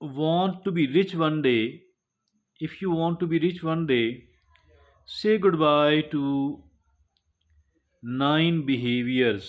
want to be rich one day, if you want to be rich one day, say goodbye to 9 behaviors.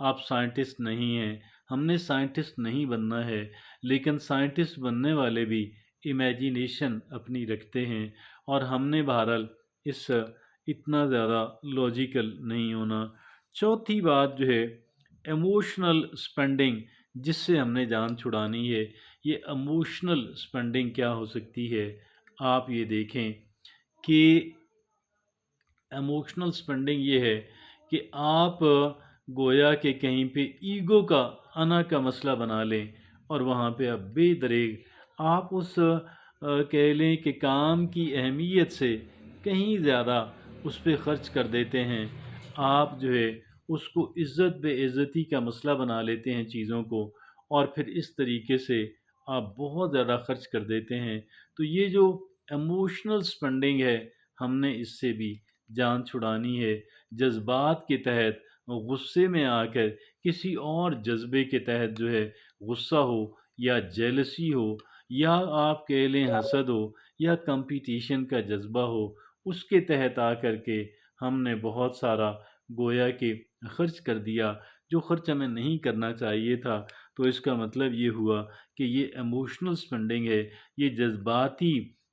آپ scientist نہیں ہیں، ہم نے scientist نہیں بننا ہے، لیکن سائنٹسٹ بننے والے بھی امیجینیشن اپنی رکھتے ہیں، اور ہم نے بہرحال اس اتنا زیادہ لاجیکل نہیں ہونا۔ چوتھی بات جو ہے ایموشنل سپینڈنگ، جس سے ہم نے جان چھڑانی ہے۔ یہ ایموشنل سپینڈنگ کیا ہو سکتی ہے؟ آپ یہ دیکھیں کہ ایموشنل سپینڈنگ یہ ہے کہ آپ گویا کہ کہیں پہ ایگو کا انا کا مسئلہ بنا لیں، اور وہاں پہ آپ بے دریغ آپ اس کہہ لیں کہ کام کی اہمیت سے کہیں زیادہ اس پہ خرچ کر دیتے ہیں۔ آپ جو ہے اس کو عزت بے عزتی کا مسئلہ بنا لیتے ہیں چیزوں کو، اور پھر اس طریقے سے آپ بہت زیادہ خرچ کر دیتے ہیں۔ تو یہ جو ایموشنل سپینڈنگ ہے، ہم نے اس سے بھی جان چھڑانی ہے۔ جذبات کے تحت غصے میں آ کر کسی اور جذبے کے تحت جو ہے غصہ ہو، یا جیلسی ہو، یا آپ کہہ لیں حسد ہو، یا کمپٹیشن کا جذبہ ہو، اس کے تحت آ کر کے ہم نے بہت سارا گویا کہ خرچ کر دیا جو خرچ ہمیں نہیں کرنا چاہیے تھا۔ تو اس کا مطلب یہ ہوا کہ یہ ایموشنل سپینڈنگ ہے، یہ جذباتی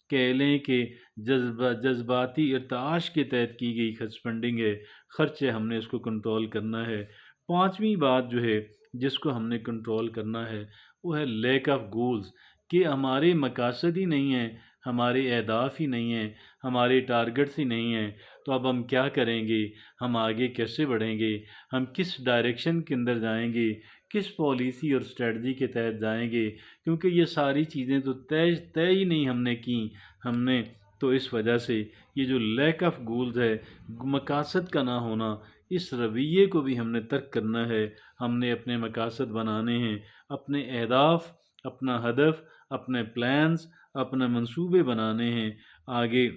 کہہ لیں کہ جذباتی ارتعاش کے تحت کی گئی خرچ فنڈنگ ہے، خرچ ہے، ہم نے اس کو کنٹرول کرنا ہے۔ پانچویں بات جو ہے جس کو ہم نے کنٹرول کرنا ہے وہ ہے لیک آف گولز، کہ ہمارے مقاصد ہی نہیں ہیں، ہمارے اہداف ہی نہیں ہیں، ہمارے ٹارگٹس ہی نہیں ہیں، تو اب ہم کیا کریں گے؟ ہم آگے کیسے بڑھیں گے؟ ہم کس ڈائریکشن کے اندر جائیں گے؟ کس پالیسی اور اسٹریٹجی کے تحت جائیں گے؟ کیونکہ یہ ساری چیزیں تو طے ہی نہیں ہم نے کی، ہم نے تو اس وجہ سے یہ جو لیک آف گولز ہے، مقاصد کا نہ ہونا، اس رویے کو بھی ہم نے ترک کرنا ہے۔ ہم نے اپنے مقاصد بنانے ہیں، اپنے اہداف، اپنا ہدف، اپنے پلانز، اپنے منصوبے بنانے ہیں آگے۔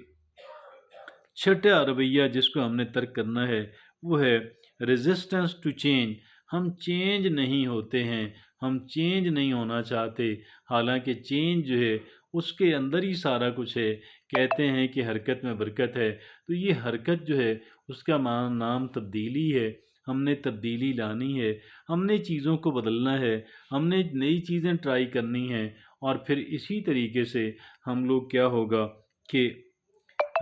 چھٹا رویہ جس کو ہم نے ترک کرنا ہے وہ ہے ریزسٹنس ٹو چینج۔ ہم چینج نہیں ہوتے ہیں، ہم چینج نہیں ہونا چاہتے، حالانکہ چینج جو ہے اس کے اندر ہی سارا کچھ ہے۔ کہتے ہیں کہ حرکت میں برکت ہے، تو یہ حرکت جو ہے اس کا نام تبدیلی ہے۔ ہم نے تبدیلی لانی ہے، ہم نے چیزوں کو بدلنا ہے، ہم نے نئی چیزیں ٹرائی کرنی ہیں، اور پھر اسی طریقے سے ہم لوگ کیا ہوگا کہ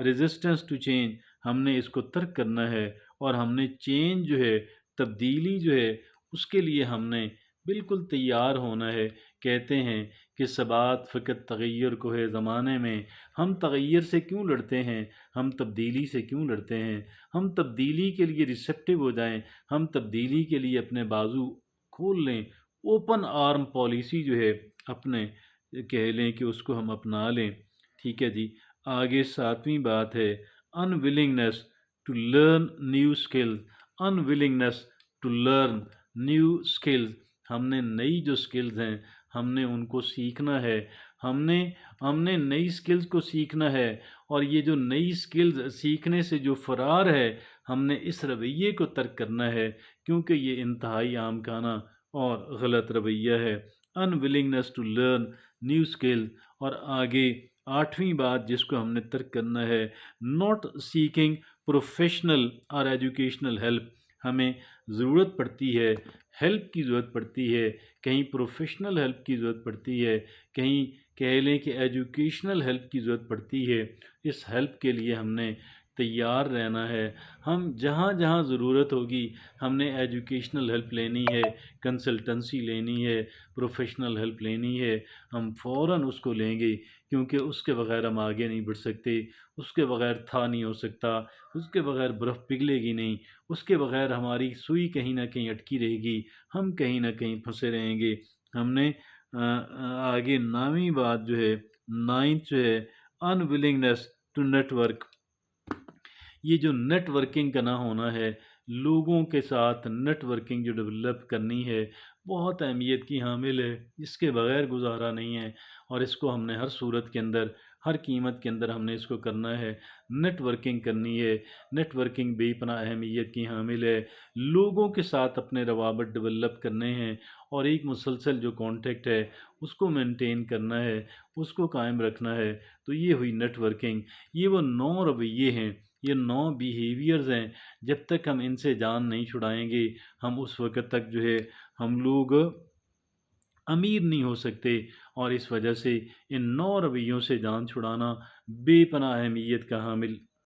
ریزسٹنس ٹو چینج ہم نے اس کو ترک کرنا ہے، اور ہم نے چینج جو ہے، تبدیلی جو ہے، اس کے لیے ہم نے بالکل تیار ہونا ہے۔ کہتے ہیں کہ ثبات فقط تغیر کو ہے زمانے میں، ہم تغیر سے کیوں لڑتے ہیں؟ ہم تبدیلی سے کیوں لڑتے ہیں؟ ہم تبدیلی کے لیے ریسیپٹیو ہو جائیں، ہم تبدیلی کے لیے اپنے بازو کھول لیں، اوپن آرم پالیسی جو ہے اپنے کہہ لیں کہ اس کو ہم اپنا لیں۔ ٹھیک ہے جی۔ آگے ساتویں بات ہے unwillingness to learn new skills۔ unwillingness to learn new skills، ہم نے نئی جو سکلز ہیں ہم نے ان کو سیکھنا ہے، ہم نے نئی سکلز کو سیکھنا ہے، اور یہ جو نئی سکلز سیکھنے سے جو فرار ہے، ہم نے اس رویے کو ترک کرنا ہے، کیونکہ یہ انتہائی عام کانہ اور غلط رویہ ہے۔ unwillingness to learn new skills۔ اور آگے آٹھویں بات جس کو ہم نے ترک کرنا ہے ناٹ سیکنگ پروفیشنل اور ایجوکیشنل ہیلپ۔ ہمیں ضرورت پڑتی ہے، ہیلپ کی ضرورت پڑتی ہے، کہیں پروفیشنل ہیلپ کی ضرورت پڑتی ہے، کہیں کہہ لیں کہ ایجوکیشنل ہیلپ کی ضرورت پڑتی ہے۔ اس ہیلپ کے لیے ہم نے تیار رہنا ہے۔ ہم جہاں جہاں ضرورت ہوگی ہم نے ایجوکیشنل ہیلپ لینی ہے، کنسلٹنسی لینی ہے، پروفیشنل ہیلپ لینی ہے، ہم فوراً اس کو لیں گے، کیونکہ اس کے بغیر ہم آگے نہیں بڑھ سکتے، اس کے بغیر تھا نہیں ہو سکتا، اس کے بغیر برف پگھلے گی نہیں، اس کے بغیر ہماری سوئی کہیں نہ کہیں اٹکی رہے گی، ہم کہیں نہ کہیں پھنسے رہیں گے۔ ہم نے آگے نویں بات جو ہے، نائنتھ جو ہے unwillingness ٹو نیٹ ورک۔ یہ جو نیٹ ورکنگ کا نہ ہونا ہے، لوگوں کے ساتھ نیٹ ورکنگ جو ڈیولپ کرنی ہے بہت اہمیت کی حامل ہے، اس کے بغیر گزارا نہیں ہے، اور اس کو ہم نے ہر صورت کے اندر، ہر قیمت کے اندر ہم نے اس کو کرنا ہے۔ نیٹ ورکنگ کرنی ہے، نیٹ ورکنگ بے پناہ اہمیت کی حامل ہے، لوگوں کے ساتھ اپنے روابط ڈیولپ کرنے ہیں، اور ایک مسلسل جو کانٹیکٹ ہے اس کو مینٹین کرنا ہے، اس کو قائم رکھنا ہے۔ تو یہ ہوئی نیٹ ورکنگ۔ یہ وہ 9 رویے ہیں یہ 9 بیہیویئرز ہیں، جب تک ہم ان سے جان نہیں چھڑائیں گے ہم اس وقت تک جو ہے ہم لوگ امیر نہیں ہو سکتے، اور اس وجہ سے ان 9 رویوں سے جان چھڑانا بے پناہ اہمیت کا حامل